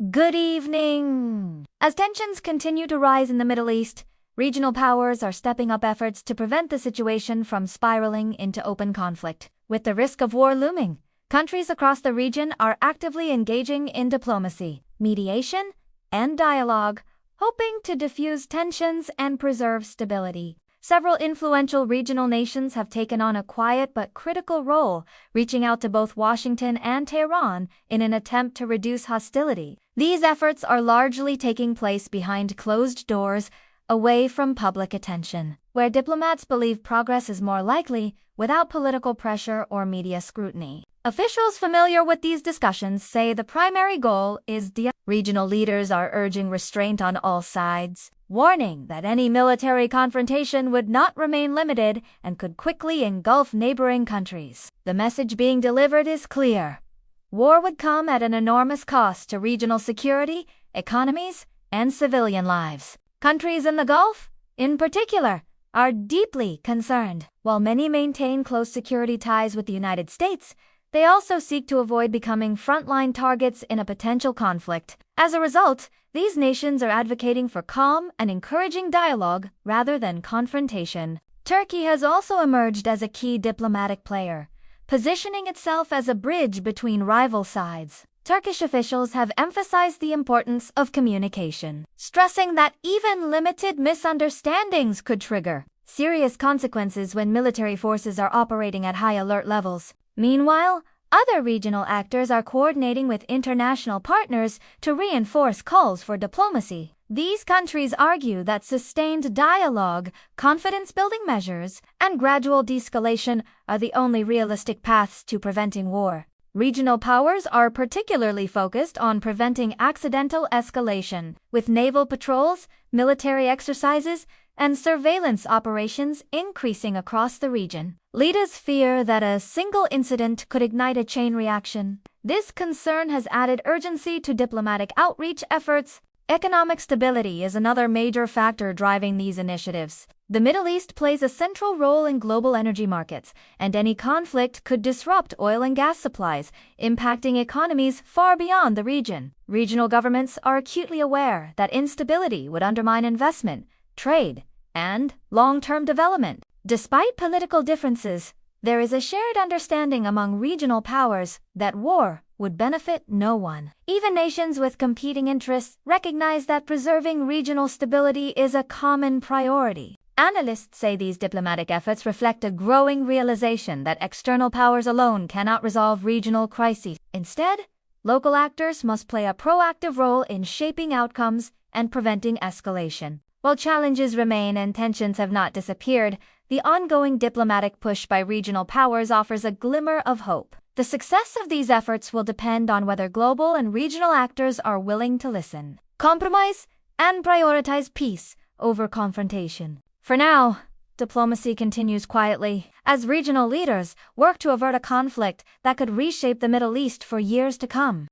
Good evening. As tensions continue to rise in the Middle East, regional powers are stepping up efforts to prevent the situation from spiraling into open conflict. With the risk of war looming, countries across the region are actively engaging in diplomacy, mediation, and dialogue, hoping to diffuse tensions and preserve stability. Several influential regional nations have taken on a quiet but critical role, reaching out to both Washington and Tehran in an attempt to reduce hostility. These efforts are largely taking place behind closed doors, away from public attention, where diplomats believe progress is more likely without political pressure or media scrutiny. Officials familiar with these discussions say the primary goal is regional leaders are urging restraint on all sides, warning that any military confrontation would not remain limited and could quickly engulf neighboring countries. The message being delivered is clear. War would come at an enormous cost to regional security, economies, and civilian lives. Countries in the Gulf, in particular, are deeply concerned. While many maintain close security ties with the United States, they also seek to avoid becoming frontline targets in a potential conflict. As a result, these nations are advocating for calm and encouraging dialogue rather than confrontation. Turkey has also emerged as a key diplomatic player, positioning itself as a bridge between rival sides. Turkish officials have emphasized the importance of communication, stressing that even limited misunderstandings could trigger serious consequences when military forces are operating at high alert levels. Meanwhile, other regional actors are coordinating with international partners to reinforce calls for diplomacy. These countries argue that sustained dialogue, confidence-building measures, and gradual de-escalation are the only realistic paths to preventing war. Regional powers are particularly focused on preventing accidental escalation, with naval patrols, military exercises, and surveillance operations increasing across the region. Leaders fear that a single incident could ignite a chain reaction. This concern has added urgency to diplomatic outreach efforts. Economic stability is another major factor driving these initiatives. The Middle East plays a central role in global energy markets, and any conflict could disrupt oil and gas supplies, impacting economies far beyond the region. Regional governments are acutely aware that instability would undermine investment, trade, and long-term development. Despite political differences, there is a shared understanding among regional powers that war would benefit no one. Even nations with competing interests recognize that preserving regional stability is a common priority. Analysts say these diplomatic efforts reflect a growing realization that external powers alone cannot resolve regional crises. Instead, local actors must play a proactive role in shaping outcomes and preventing escalation. While challenges remain and tensions have not disappeared, the ongoing diplomatic push by regional powers offers a glimmer of hope. The success of these efforts will depend on whether global and regional actors are willing to listen, compromise, and prioritize peace over confrontation. For now, diplomacy continues quietly as regional leaders work to avert a conflict that could reshape the Middle East for years to come.